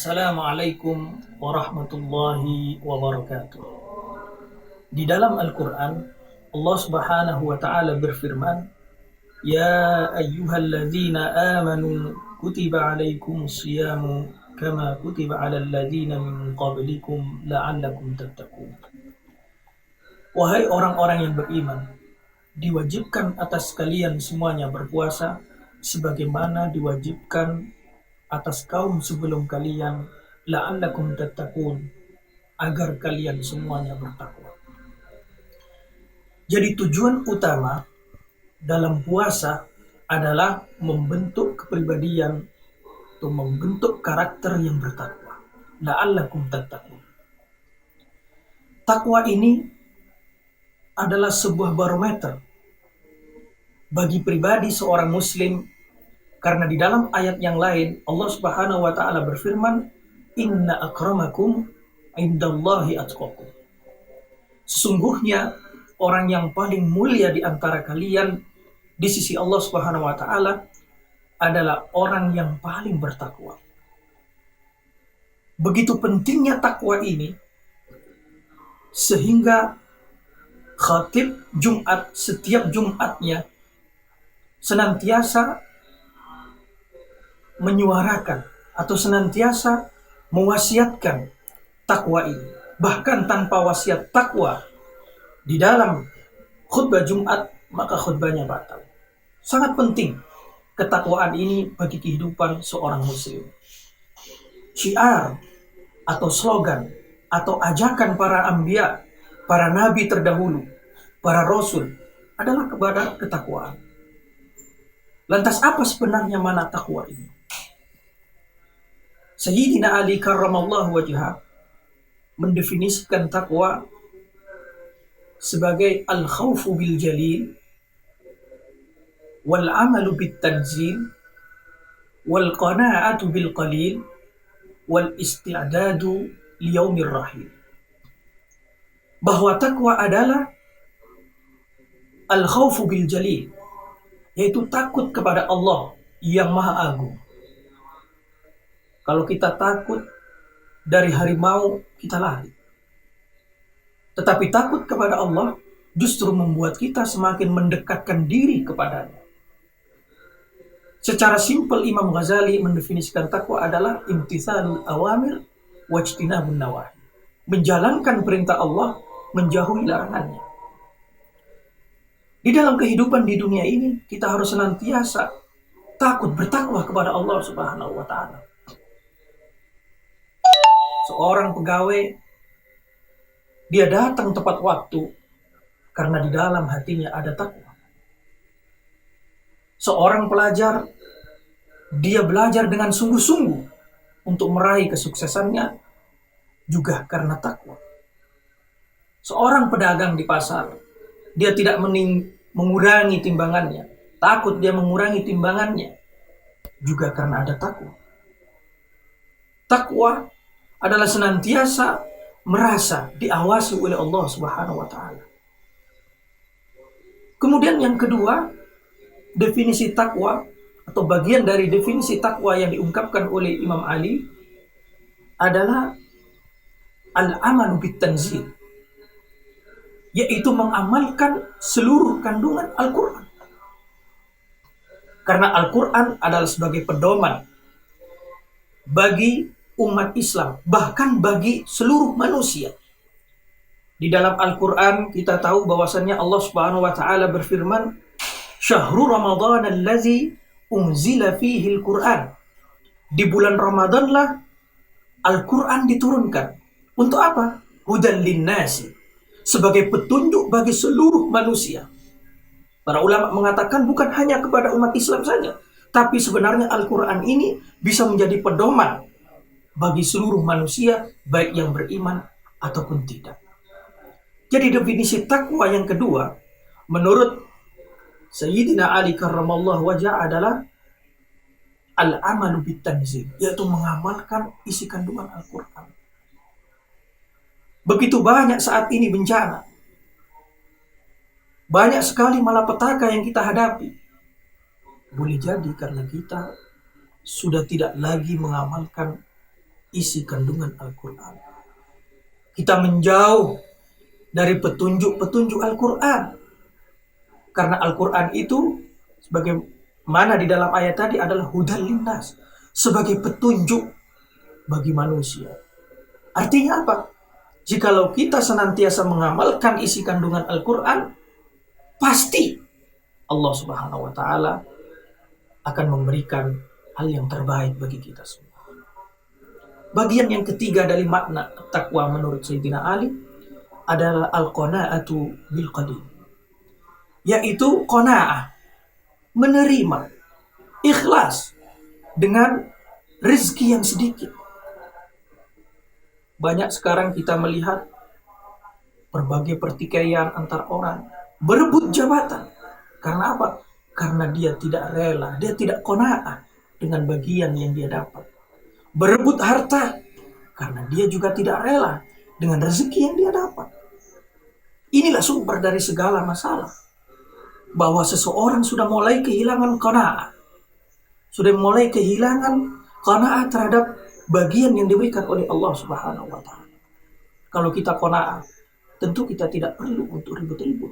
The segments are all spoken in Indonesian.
Assalamualaikum warahmatullahi wabarakatuh. Di dalam Al-Quran, Allah Subhanahu wa Ta'ala berfirman, Ya ayyuhalladzina amanu kutiba alaikumus siyamu kama kutiba alal ladzina min qablikum la'allakum tattaqun. Wahai orang-orang yang beriman, diwajibkan atas kalian semuanya berpuasa sebagaimana diwajibkan atas kaum sebelum kalian, la'allakum tattaqun, agar kalian semuanya bertakwa. Jadi tujuan utama dalam puasa adalah membentuk kepribadian atau membentuk karakter yang bertakwa. La'allakum tattaqun. Takwa ini adalah sebuah barometer bagi pribadi seorang muslim. Karena di dalam ayat yang lain Allah Subhanahu wa Ta'ala berfirman, Inna akramakum indallahi atqakum. Sesungguhnya orang yang paling mulia di antara kalian di sisi Allah Subhanahu wa Ta'ala adalah orang yang paling bertakwa. Begitu pentingnya takwa ini sehingga khatib Jumat setiap Jumatnya senantiasa menyuarakan atau senantiasa mewasiatkan takwa ini. Bahkan tanpa wasiat takwa di dalam khutbah Jumat, maka khutbahnya batal. Sangat penting ketakwaan ini bagi kehidupan seorang muslim. Syiar atau slogan atau ajakan para anbiya, para nabi terdahulu, para rasul adalah kepada ketakwaan. Lantas apa sebenarnya makna takwa ini? Sayyidina Ali karramallahu wajhah mendefinisikan takwa sebagai al-khawfu bil jalil wal amalu bit tanzil wal qana'atu bil qalil wal isti'dadu liyaumir rahil. Bahwa takwa adalah al-khawfu bil jalil, yaitu takut kepada Allah yang Maha Agung. Kalau kita takut dari harimau, kita lari. Tetapi takut kepada Allah justru membuat kita semakin mendekatkan diri kepadanya. Secara simpel Imam Ghazali mendefinisikan takwa adalah imtithalul awamir wajtinabun nawahi. Menjalankan perintah Allah, menjauhi larangannya. Di dalam kehidupan di dunia ini, kita harus senantiasa takut bertakwa kepada Allah Subhanahu wa Ta'ala. Seorang pegawai, dia datang tepat waktu karena di dalam hatinya ada takwa. Seorang pelajar, dia belajar dengan sungguh-sungguh untuk meraih kesuksesannya juga karena takwa. Seorang pedagang di pasar, dia tidak mengurangi timbangannya, takut dia mengurangi timbangannya juga karena ada takwa. Takwa adalah senantiasa merasa diawasi oleh Allah Subhanahu wa Ta'ala. Kemudian yang kedua, definisi takwa atau bagian dari definisi takwa yang diungkapkan oleh Imam Ali adalah al-amalu bit tanzil, yaitu mengamalkan seluruh kandungan Al-Quran. Karena Al-Quran adalah sebagai pedoman bagi umat Islam, bahkan bagi seluruh manusia. Di dalam Al-Quran kita tahu bahwasannya Allah Subhanahu wa Ta'ala berfirman, Syahrul Ramadan allazi unzila fihi al-Quran. Di bulan Ramadanlah Al-Quran diturunkan. Untuk apa? Hudan linnasi, sebagai petunjuk bagi seluruh manusia. Para ulama mengatakan bukan hanya kepada umat Islam saja, tapi sebenarnya Al-Quran ini bisa menjadi pedoman bagi seluruh manusia, baik yang beriman ataupun tidak. Jadi definisi takwa yang kedua, menurut Sayyidina Ali karramallahu wajhah adalah al-amalu bit tanzil, yaitu mengamalkan isi kandungan Al-Quran. Begitu banyak saat ini bencana, banyak sekali malapetaka yang kita hadapi. Boleh jadi karena kita sudah tidak lagi mengamalkan isi kandungan Al-Quran. Kita menjauh dari petunjuk-petunjuk Al-Quran. Karena Al-Quran itu sebagaimana di dalam ayat tadi adalah hudal linnas, sebagai petunjuk bagi manusia. Artinya apa? Jikalau kita senantiasa mengamalkan isi kandungan Al-Quran, pasti Allah Subhanahu wa Ta'ala akan memberikan hal yang terbaik bagi kita semua. Bagian yang ketiga dari makna takwa menurut Sayyidina Ali adalah al-qanaatu bil qadim, yaitu qanaah, menerima, ikhlas dengan rezeki yang sedikit. Banyak sekarang kita melihat berbagai pertikaian antar orang, berebut jabatan. Karena apa? Karena dia tidak rela, dia tidak qanaah dengan bagian yang dia dapat. Berebut harta karena dia juga tidak rela dengan rezeki yang dia dapat. Inilah sumber dari segala masalah. Bahwa seseorang sudah mulai kehilangan qanaah, sudah mulai kehilangan qanaah terhadap bagian yang diberikan oleh Allah Subhanahu wa Ta'ala. Kalau kita qanaah, tentu kita tidak perlu untuk ribut-ribut.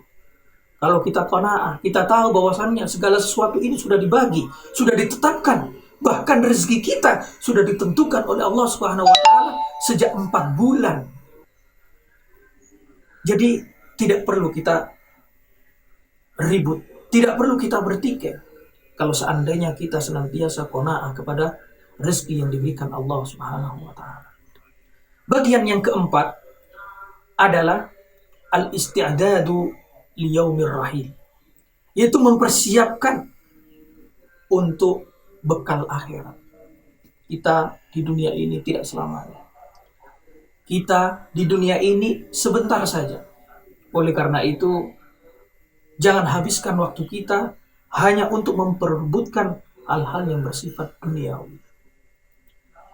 Kalau kita qanaah, kita tahu bahwasannya segala sesuatu ini sudah dibagi, sudah ditetapkan. Bahkan rezeki kita sudah ditentukan oleh Allah Subhanahu wa Ta'ala sejak 4 bulan. Jadi tidak perlu kita ribut, tidak perlu kita bertikai. Kalau seandainya kita senantiasa qanaah kepada rezeki yang diberikan Allah Subhanahu wa Ta'ala. Bagian yang keempat adalah al-isti'dadu liyaumir rahil, yaitu mempersiapkan untuk bekal akhirat. Kita di dunia ini tidak selamanya. Kita di dunia ini sebentar saja. Oleh karena itu, jangan habiskan waktu kita hanya untuk memperebutkan hal-hal yang bersifat duniawi.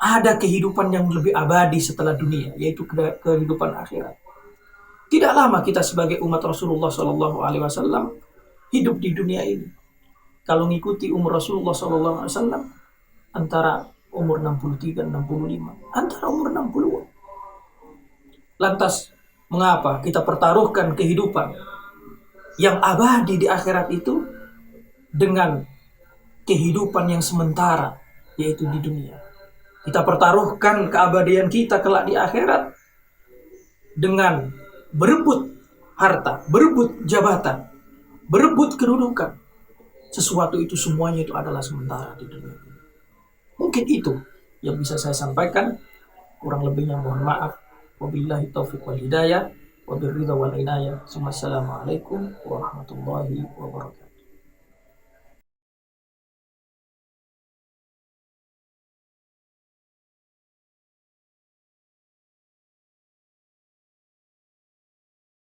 Ada kehidupan yang lebih abadi setelah dunia, yaitu kehidupan akhirat. Tidak lama kita sebagai umat Rasulullah SAW hidup di dunia ini. Kalau mengikuti umur Rasulullah SAW antara umur 63 dan 65, antara umur 60. Lantas mengapa kita pertaruhkan kehidupan yang abadi di akhirat itu dengan kehidupan yang sementara, yaitu di dunia? Kita pertaruhkan keabadian kita kelak di akhirat dengan berebut harta, berebut jabatan, berebut kedudukan. Sesuatu itu semuanya itu adalah sementara di dunia ini. Mungkin itu yang bisa saya sampaikan. Kurang lebihnya mohon maaf. Wabillahi taufiq wal hidayah. Wabirridha wal inayah. Assalamualaikum warahmatullahi wabarakatuh.